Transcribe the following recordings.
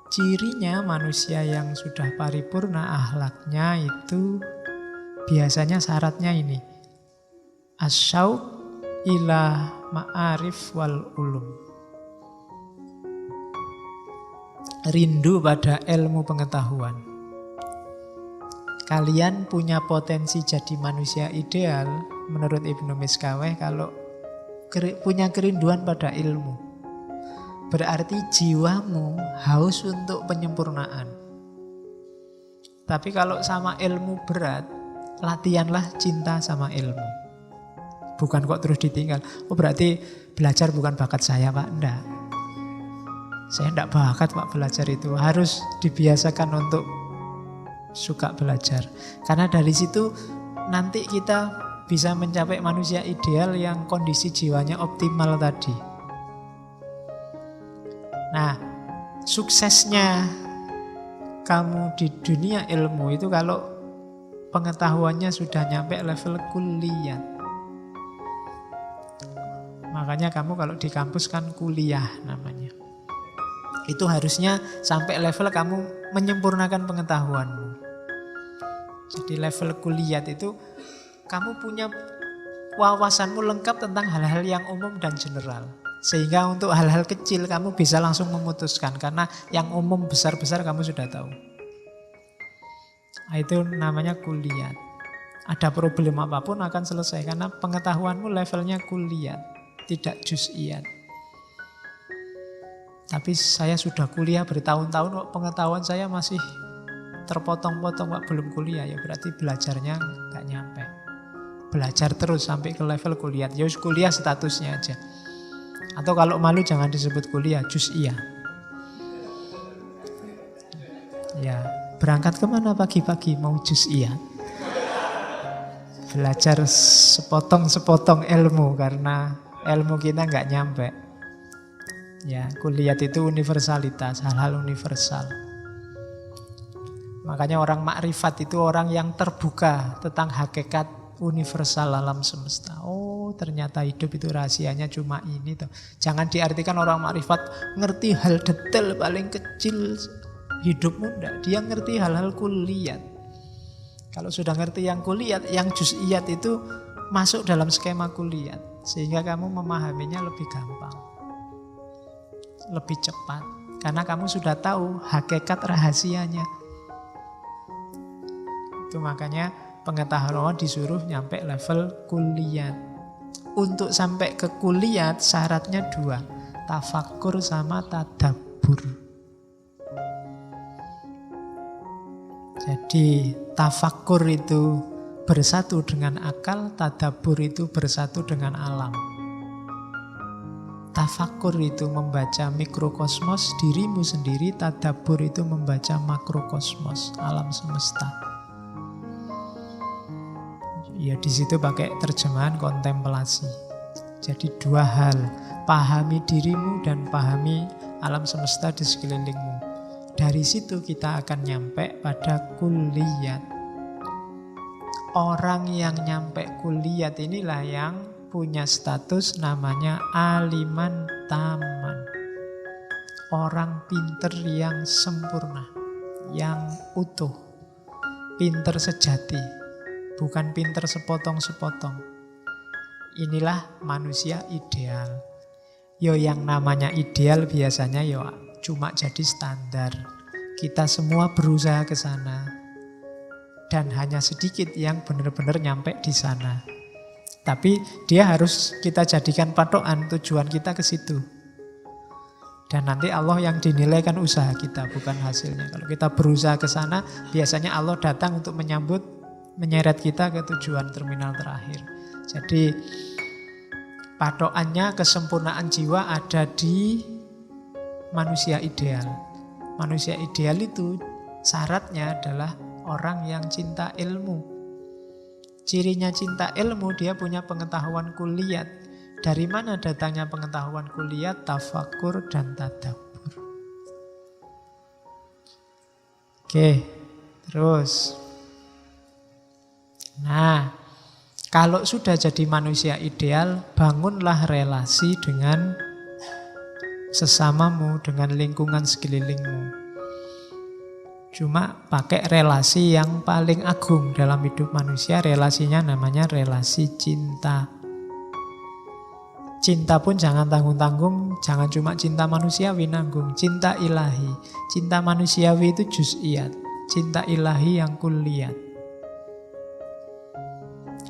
Cirinya manusia yang sudah paripurna akhlaknya itu biasanya syaratnya ini. Asyauq ila ma'arif wal ulum. Rindu pada ilmu pengetahuan. Kalian punya potensi jadi manusia ideal menurut Ibnu Miskaweh kalau punya kerinduan pada ilmu. Berarti jiwamu haus untuk penyempurnaan. Tapi kalau sama ilmu berat, latihanlah cinta sama ilmu. Bukan kok terus ditinggal. Oh berarti belajar bukan bakat saya Pak. Enggak. Saya enggak bakat Pak belajar itu. Harus dibiasakan untuk suka belajar. Karena dari situ nanti kita bisa mencapai manusia ideal yang kondisi jiwanya optimal tadi. Nah, suksesnya kamu di dunia ilmu itu kalau pengetahuannya sudah nyampe level kuliah. Makanya kamu kalau di kampus kan kuliah namanya. Itu harusnya sampai level kamu menyempurnakan pengetahuanmu. Jadi level kuliah itu kamu punya wawasanmu lengkap tentang hal-hal yang umum dan general. Sehingga untuk hal-hal kecil kamu bisa langsung memutuskan. Karena yang umum besar-besar kamu sudah tahu. Nah, itu namanya kuliah. Ada problem apapun akan selesai. Karena pengetahuanmu levelnya kuliah, tidak juz'iyat. Tapi saya sudah kuliah bertahun-tahun kok pengetahuan saya masih terpotong-potong Pak, belum kuliah. Ya berarti belajarnya gak nyampe. Belajar terus sampai ke level kuliah. Ya kuliah statusnya aja. Atau kalau malu jangan disebut kuliah, juz'iyah. Ya, berangkat kemana pagi-pagi mau juz'iyah? Belajar sepotong-sepotong ilmu karena ilmu kita nggak nyampe. Ya, kuliah itu universalitas, hal-hal universal. Makanya orang makrifat itu orang yang terbuka tentang hakikat universal alam semesta. Oh, ternyata hidup itu rahasianya cuma ini toh. Jangan diartikan orang makrifat ngerti hal detail paling kecil hidupmu, enggak. Dia ngerti hal-hal kuliah. Kalau sudah ngerti yang kuliah, yang juz'iyat itu masuk dalam skema kuliah. Sehingga kamu memahaminya lebih gampang. Lebih cepat. Karena kamu sudah tahu hakikat rahasianya. Itu makanya pengetahuan disuruh nyampe level kuliah. Untuk sampai ke kuliah syaratnya 2. Tafakkur sama tadabbur. Jadi tafakkur itu bersatu dengan akal, tadabbur itu bersatu dengan alam. Tafakkur itu membaca mikrokosmos dirimu sendiri, tadabbur itu membaca makrokosmos alam semesta. Ya di situ pakai terjemahan kontemplasi. Jadi 2 hal, pahami dirimu dan pahami alam semesta di sekelilingmu. Dari situ kita akan nyampe pada kuliah. Orang yang nyampe kuliah inilah yang punya status namanya aliman taman. Orang pinter yang sempurna, yang utuh, pinter sejati. Bukan pinter sepotong-sepotong. Inilah manusia ideal. Yo yang namanya ideal biasanya yo cuma jadi standar. Kita semua berusaha ke sana. Dan hanya sedikit yang benar-benar nyampe di sana. Tapi dia harus kita jadikan patokan, tujuan kita ke situ. Dan nanti Allah yang dinilaikan usaha kita, bukan hasilnya. Kalau kita berusaha ke sana, biasanya Allah datang untuk menyeret kita ke tujuan terminal terakhir. Jadi patokannya kesempurnaan jiwa ada di manusia ideal. Manusia ideal itu syaratnya adalah orang yang cinta ilmu. Cirinya cinta ilmu, dia punya pengetahuan kuliah. Dari mana datangnya pengetahuan kuliah? Tafakkur dan tadabbur. Oke, terus. Nah, kalau sudah jadi manusia ideal, bangunlah relasi dengan sesamamu, dengan lingkungan sekelilingmu. Cuma pakai relasi yang paling agung dalam hidup manusia, relasinya namanya relasi cinta. Cinta pun jangan tanggung-tanggung, jangan cuma cinta manusiawi nanggung, cinta ilahi. Cinta manusiawi itu juz'iyat, cinta ilahi yang kulliyat.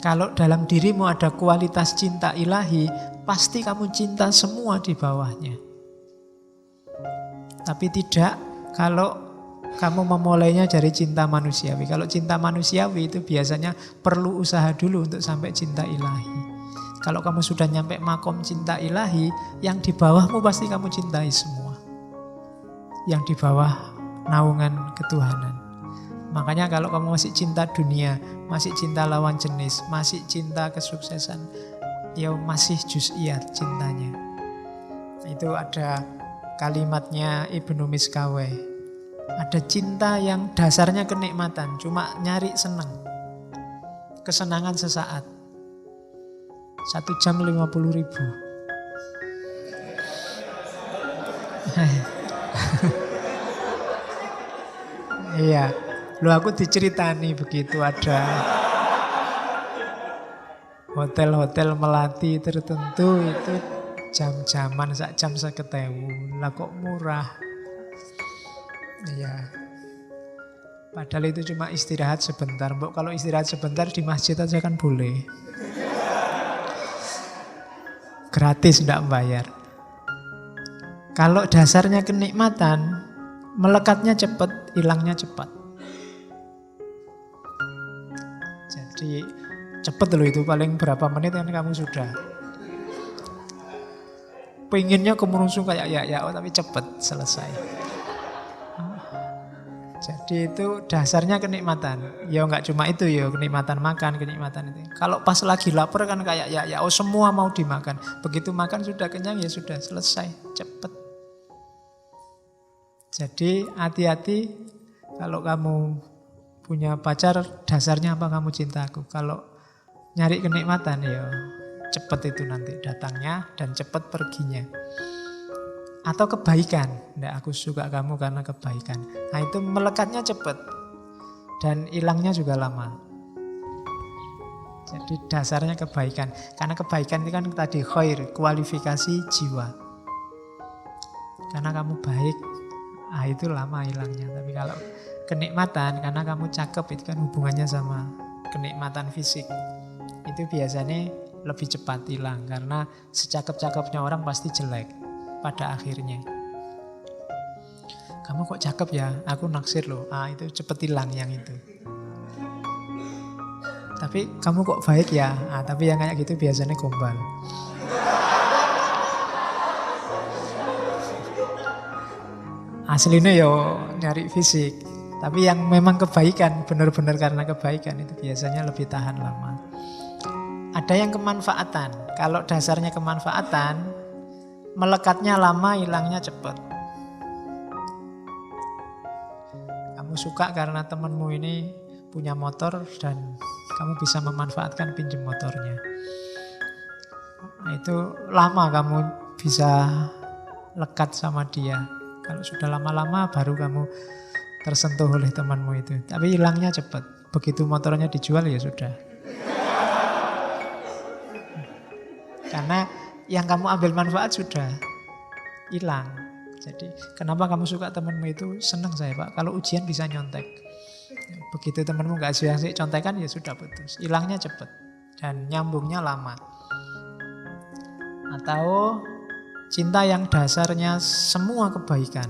Kalau dalam dirimu ada kualitas cinta ilahi, pasti kamu cinta semua di bawahnya. Tapi tidak kalau kamu memulainya dari cinta manusiawi. Kalau cinta manusiawi itu biasanya perlu usaha dulu untuk sampai cinta ilahi. Kalau kamu sudah nyampe makom cinta ilahi, yang di bawahmu pasti kamu cintai semua. Yang di bawah naungan ketuhanan. Makanya kalau kamu masih cinta dunia, masih cinta lawan jenis, masih cinta kesuksesan, ya masih juz'iyat cintanya. Itu ada kalimatnya Ibnu Miskaweh. Ada cinta yang dasarnya kenikmatan, cuma nyari senang. Kesenangan sesaat. 1 jam 50.000. Iya, lu aku diceritani begitu ada hotel-hotel melati tertentu itu jam-jaman sak jam 50.000. Lah kok murah? Iya. Padahal itu cuma istirahat sebentar. Mbok kalau istirahat sebentar di masjid aja kan boleh. Gratis, tidak bayar. Kalau dasarnya kenikmatan, melekatnya cepat, hilangnya cepat. Jadi cepat loh itu, paling berapa menit kan kamu sudah. Pengennya kemerungsung kayak ya, tapi cepat selesai. Jadi itu dasarnya kenikmatan. Ya enggak cuma itu ya, kenikmatan makan, kenikmatan itu. Kalau pas lagi lapar kan kayak ya, semua mau dimakan. Begitu makan sudah kenyang ya sudah selesai, cepat. Jadi hati-hati kalau kamu punya pacar, dasarnya apa kamu cinta aku. Kalau nyari kenikmatan ya cepat itu nanti datangnya dan cepat perginya. Atau kebaikan, nggak aku suka kamu karena kebaikan. Nah itu melekatnya cepat dan hilangnya juga lama. Jadi dasarnya kebaikan. Karena kebaikan itu kan tadi khair, kualifikasi jiwa. Karena kamu baik, itu lama hilangnya. Tapi kalau kenikmatan, karena kamu cakep, itu kan hubungannya sama kenikmatan fisik. Itu biasanya lebih cepat hilang. Karena secakep-cakepnya orang pasti jelek pada akhirnya. Kamu kok cakep ya, aku naksir loh. Itu cepet hilang yang itu. Tapi kamu kok baik ya, tapi yang kayak gitu biasanya gombal. Aslinya yo nyari fisik, tapi yang memang kebaikan, benar-benar karena kebaikan itu biasanya lebih tahan lama. Ada yang kemanfaatan. Kalau dasarnya kemanfaatan, melekatnya lama, hilangnya cepat. Kamu suka karena temanmu ini punya motor dan kamu bisa memanfaatkan pinjam motornya. Nah, itu lama kamu bisa lekat sama dia. Kalau sudah lama-lama baru kamu tersentuh oleh temanmu itu. Tapi hilangnya cepat. Begitu motornya dijual ya sudah. Karena yang kamu ambil manfaat sudah hilang. Jadi kenapa kamu suka temanmu itu? Senang saya Pak, kalau ujian bisa nyontek. Begitu temanmu gak asik contekan ya sudah putus. Hilangnya cepat dan nyambungnya lama. Atau cinta yang dasarnya semua kebaikan.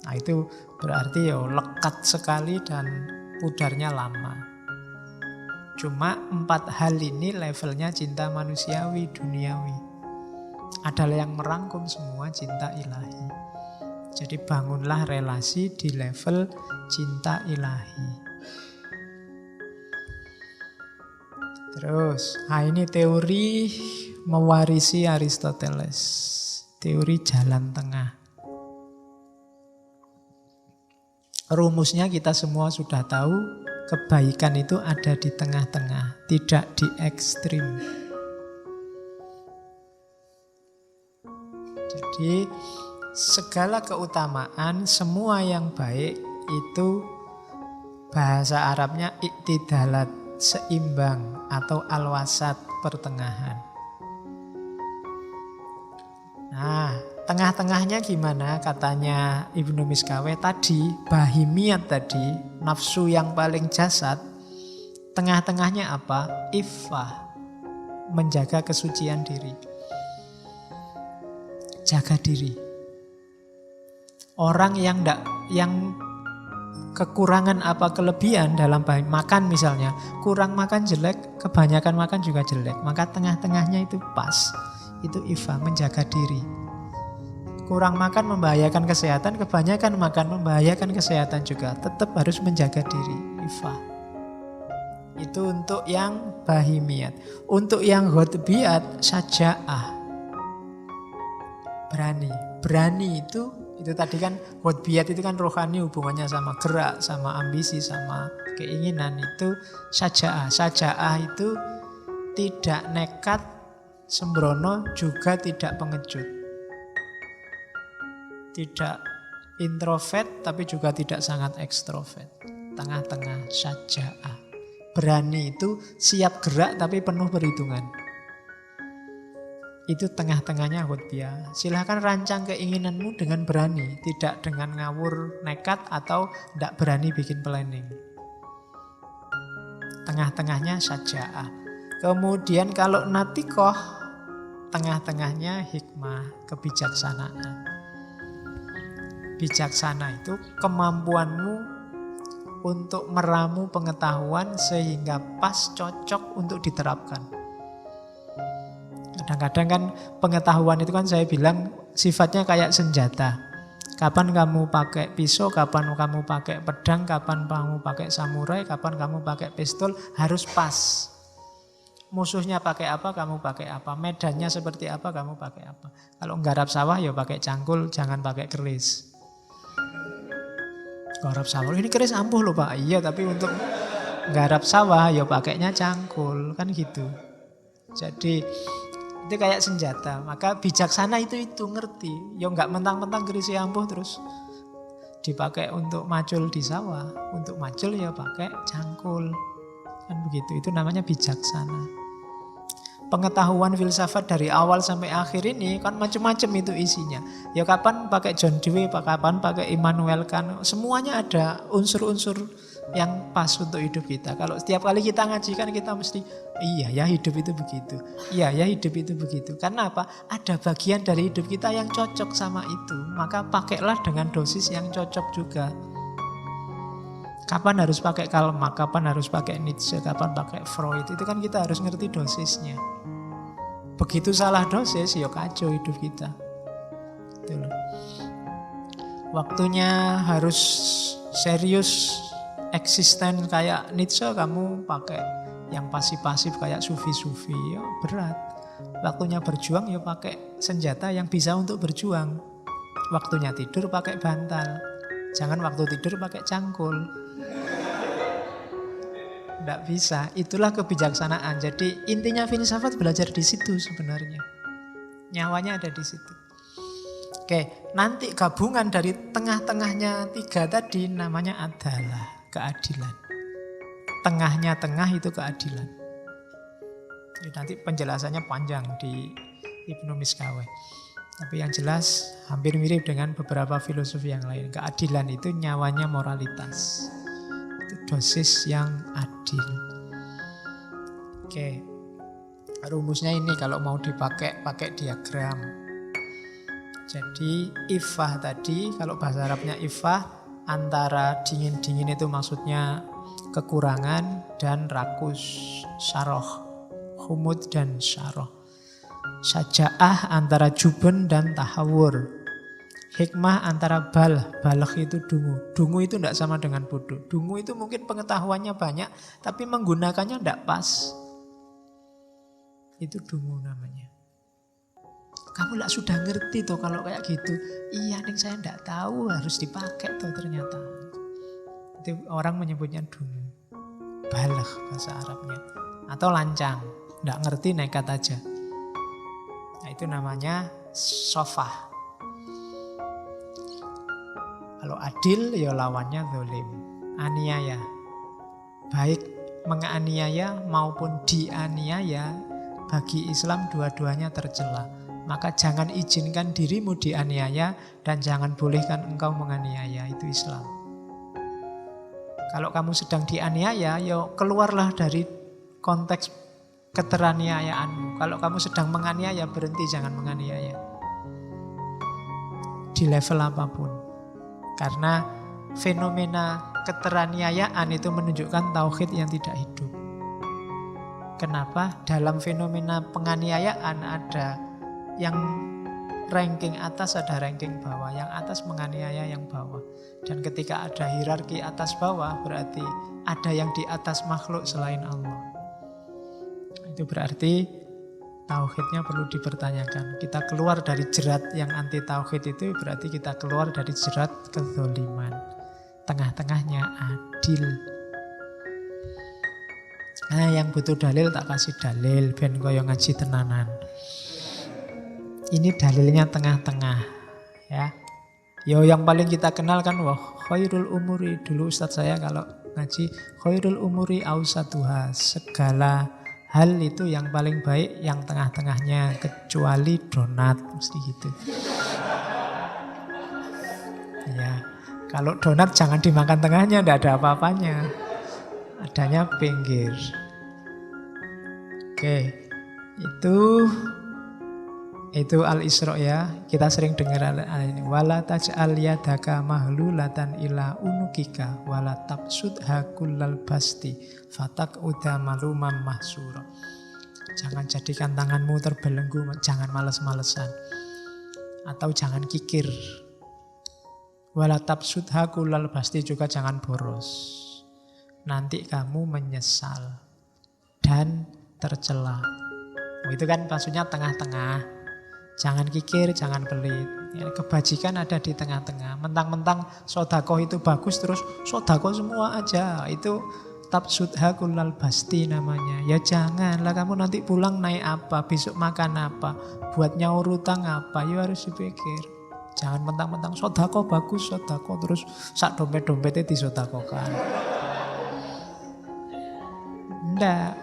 Nah itu berarti ya lekat sekali dan pudarnya lama. Cuma 4 hal ini levelnya cinta manusiawi, duniawi. Adalah yang merangkum semua cinta ilahi. Jadi bangunlah relasi di level cinta ilahi. Terus, ini teori mewarisi Aristoteles. Teori jalan tengah. Rumusnya kita semua sudah tahu, kebaikan itu ada di tengah-tengah, tidak di ekstrim. Jadi segala keutamaan, semua yang baik itu bahasa Arabnya iktidalat, seimbang atau al-wasat, pertengahan. Nah, tengah-tengahnya gimana? Katanya Ibnu Miskaweh tadi, bahimiyat tadi, nafsu yang paling jasad. Tengah-tengahnya apa? Iffah, menjaga kesucian diri. Jaga diri. Orang yang kekurangan apa kelebihan dalam makan misalnya, kurang makan jelek, kebanyakan makan juga jelek. Maka tengah-tengahnya itu pas. Itu iffah, menjaga diri. Kurang makan membahayakan kesehatan, kebanyakan makan membahayakan kesehatan juga. Tetap harus menjaga diri, iffah. Itu untuk yang bahimiyat. Untuk yang ghotbiyat, syaja'ah. Berani itu tadi kan ghotbiyat itu kan rohani, hubungannya sama gerak, sama ambisi, sama keinginan. Itu syaja'ah. Syaja'ah itu tidak nekat, sembrono, juga tidak pengecut. Tidak introvert tapi juga tidak sangat ekstrovert. Tengah-tengah, syaja'ah. Berani itu siap gerak tapi penuh perhitungan. Itu tengah-tengahnya ghotbiyah. Silahkan rancang keinginanmu dengan berani, tidak dengan ngawur, nekat, atau tidak berani bikin planning. Tengah-tengahnya syaja'ah. Kemudian kalau natikoh, tengah-tengahnya hikmah, kebijaksanaan. Bijaksana itu kemampuanmu untuk meramu pengetahuan sehingga pas, cocok untuk diterapkan. Kadang-kadang kan pengetahuan itu kan saya bilang sifatnya kayak senjata. Kapan kamu pakai pisau, kapan kamu pakai pedang, kapan kamu pakai samurai, kapan kamu pakai pistol, harus pas. Musuhnya pakai apa, kamu pakai apa. Medannya seperti apa, kamu pakai apa. Kalau nggarap sawah ya pakai cangkul, jangan pakai keris. Nggarap sawah, ini keris ampuh loh Pak. Iya, tapi untuk nggarap sawah ya pakainya cangkul, kan gitu. Jadi itu kayak senjata. Maka bijaksana itu ngerti. Ya enggak mentang-mentang keris ampuh terus dipakai untuk macul di sawah. Untuk macul ya pakai cangkul. Kan begitu. Itu namanya bijaksana. Pengetahuan filsafat dari awal sampai akhir ini kan macam-macam itu isinya. Ya kapan pakai John Dewey, kapan pakai Immanuel Kant. Semuanya ada unsur-unsur yang pas untuk hidup kita. Kalau setiap kali kita ngaji kan kita mesti, iya ya hidup itu begitu. Iya ya hidup itu begitu. Karena apa? Ada bagian dari hidup kita yang cocok sama itu. Maka pakailah dengan dosis yang cocok juga. Kapan harus pakai Karl Marx, kapan harus pakai Nietzsche, kapan pakai Freud. Itu kan kita harus ngerti dosisnya. Begitu salah dosis, ya kacau hidup kita. Gitu loh. Waktunya harus serius, eksisten kayak Nietzsche, kamu pakai yang pasif-pasif kayak sufi-sufi, ya berat. Waktunya berjuang, ya pakai senjata yang bisa untuk berjuang. Waktunya tidur pakai bantal. Jangan waktu tidur pakai cangkul. Tidak bisa, itulah kebijaksanaan. Jadi intinya filsafat belajar di situ sebenarnya. Nyawanya ada di situ. Oke, nanti gabungan dari tengah-tengahnya tiga tadi namanya adalah keadilan. Tengah itu keadilan. Jadi nanti penjelasannya panjang di Ibnu Miskaweh. Tapi yang jelas hampir mirip dengan beberapa filosofi yang lain. Keadilan itu nyawanya moralitas. Itu dosis yang adil. Oke. Rumusnya ini kalau mau dipakai, pakai diagram. Jadi iffah tadi, kalau bahasa Arabnya iffah, antara dingin-dingin itu maksudnya kekurangan dan rakus, syarah, humud dan syarah. Syaja'ah antara jubun dan tahawur. Hikmah antara balagh itu dungu. Dungu itu tidak sama dengan bodoh. Dungu itu mungkin pengetahuannya banyak, tapi menggunakannya tidak pas. Itu dungu namanya. Kamu lah sudah ngerti tuh kalau kayak gitu. Iya nih saya tidak tahu harus dipakai tuh ternyata. Itu orang menyebutnya dungu. Balagh bahasa Arabnya. Atau lancang. Tidak ngerti nekat aja. Nah itu namanya sofah. Kalau adil ya lawannya zalim, aniaya. Baik menganiaya maupun dianiaya, bagi Islam dua-duanya tercela. Maka jangan izinkan dirimu dianiaya dan jangan bolehkan engkau menganiaya, itu Islam. Kalau kamu sedang dianiaya, ya keluarlah dari konteks keteraniayaanmu. Kalau kamu sedang menganiaya, berhenti, jangan menganiaya. Di level apapun. Karena fenomena keteraniayaan itu menunjukkan tauhid yang tidak hidup. Kenapa? Dalam fenomena penganiayaan ada yang ranking atas, ada ranking bawah. Yang atas menganiaya yang bawah. Dan ketika ada hierarki atas bawah, berarti ada yang di atas makhluk selain Allah. Itu berarti tauhidnya perlu dipertanyakan. Kita keluar dari jerat yang anti tauhid itu berarti kita keluar dari jerat kezaliman. Tengah-tengahnya adil. Nah, yang butuh dalil tak kasih dalil, ben koyo ngaji tenanan. Ini dalilnya tengah-tengah, ya. Yo yang paling kita kenal kan wah khairul umuri, dulu ustadz saya kalau ngaji khairul umuri ausatuha, segala hal itu yang paling baik yang tengah-tengahnya kecuali donat, mesti gitu. Ya, kalau donat jangan dimakan tengahnya, tidak ada apa-apanya. Adanya pinggir. Oke, itu Al-Isra ya. Kita sering dengar ini. Wala taj'al yadaka mahlulatan ila unukika wala tabsudha kullal basti fataq'uda maluman mahsura. Jangan jadikan tanganmu terbelenggu, jangan males-malesan. Atau jangan kikir. Wala tabsudha kullal basti, juga jangan boros. Nanti kamu menyesal dan tercela. Itu kan maksudnya tengah-tengah. Jangan kikir, jangan pelit. Ya, kebajikan ada di tengah-tengah. Mentang-mentang sodakoh itu bagus, terus sodakoh semua aja. Itu tabsudha kullal basti namanya. Ya janganlah, kamu nanti pulang naik apa, besok makan apa, buat nyaur utang apa, ya harus dipikir. Jangan mentang-mentang sodakoh bagus, sodakoh terus sak dompet-dompetnya disodakohkan. Ndak,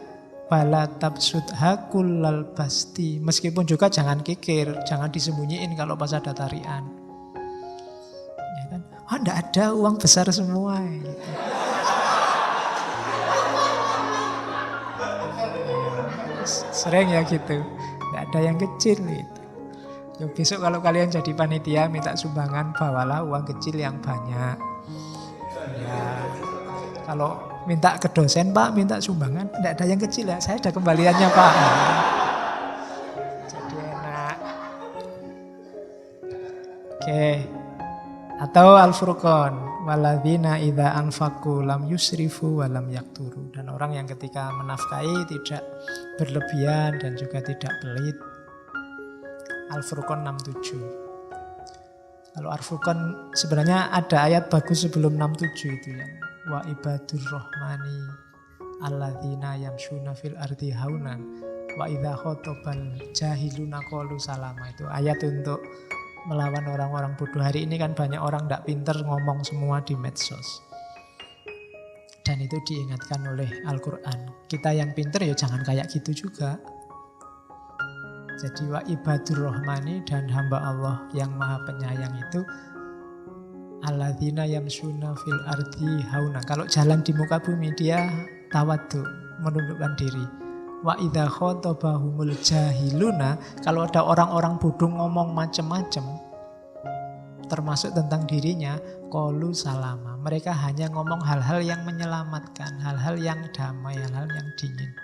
bala tabsudha kullal basti. Meskipun juga jangan kikir, jangan disembunyiin kalau pas ada tarian. Ya kan? Oh, ndak ada uang besar semua gitu. Sering ya gitu. Ndak ada yang kecil gitu. Ya besok kalau kalian jadi panitia minta sumbangan, bawalah uang kecil yang banyak. Ya. Kalau minta ke dosen, Pak, minta sumbangan, tidak ada yang kecil ya, saya ada kembaliannya, Pak. Jadi enak. Oke. Atau Al-Furqan, waladzina idza anfaqu lam yusrifu wa lam yakturu. Dan orang yang ketika menafkahi tidak berlebihan dan juga tidak pelit. Al-Furqan 67. Kalau Al-Furqan sebenarnya ada ayat bagus sebelum 67 itu ya. Wa ibadur rahmani alladzina yamshuna fil ardi haunan wa idza khatabal jahiluna qalu salama. Itu ayat untuk melawan orang-orang bodoh. Hari ini kan banyak orang tidak pinter ngomong semua di medsos. Dan itu diingatkan oleh Al-Quran. Kita yang pinter ya jangan kayak gitu juga. Jadi wa ibadur rahmani, dan hamba Allah yang maha penyayang itu alladzina yamshuna fil ardi hauna. Kalau jalan di muka bumi dia tawadhu, menundukkan diri. Wa idza khatabahumul jahiluna, kalau ada orang-orang bodoh ngomong macam-macam termasuk tentang dirinya, qalu salama. Mereka hanya ngomong hal-hal yang menyelamatkan, hal-hal yang damai, hal-hal yang dingin.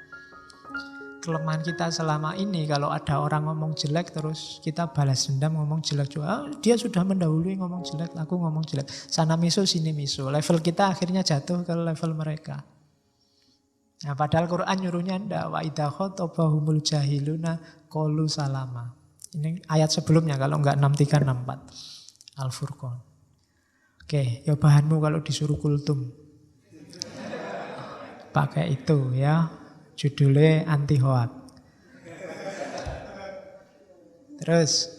Kelemahan kita selama ini kalau ada orang ngomong jelek terus kita balas dendam ngomong jelek juga. Dia sudah mendahului ngomong jelek, aku ngomong jelek. Sana miso sini miso. Level kita akhirnya jatuh ke level mereka. Nah, padahal Quran nyuruhnya ndak, wa idza khatabahumul jahiluna qalu salama. Ini ayat sebelumnya kalau enggak 6364 Al-Furqan. Oke, ya bahanmu kalau disuruh kultum. Pakai itu ya. Judulnya anti hoak. Terus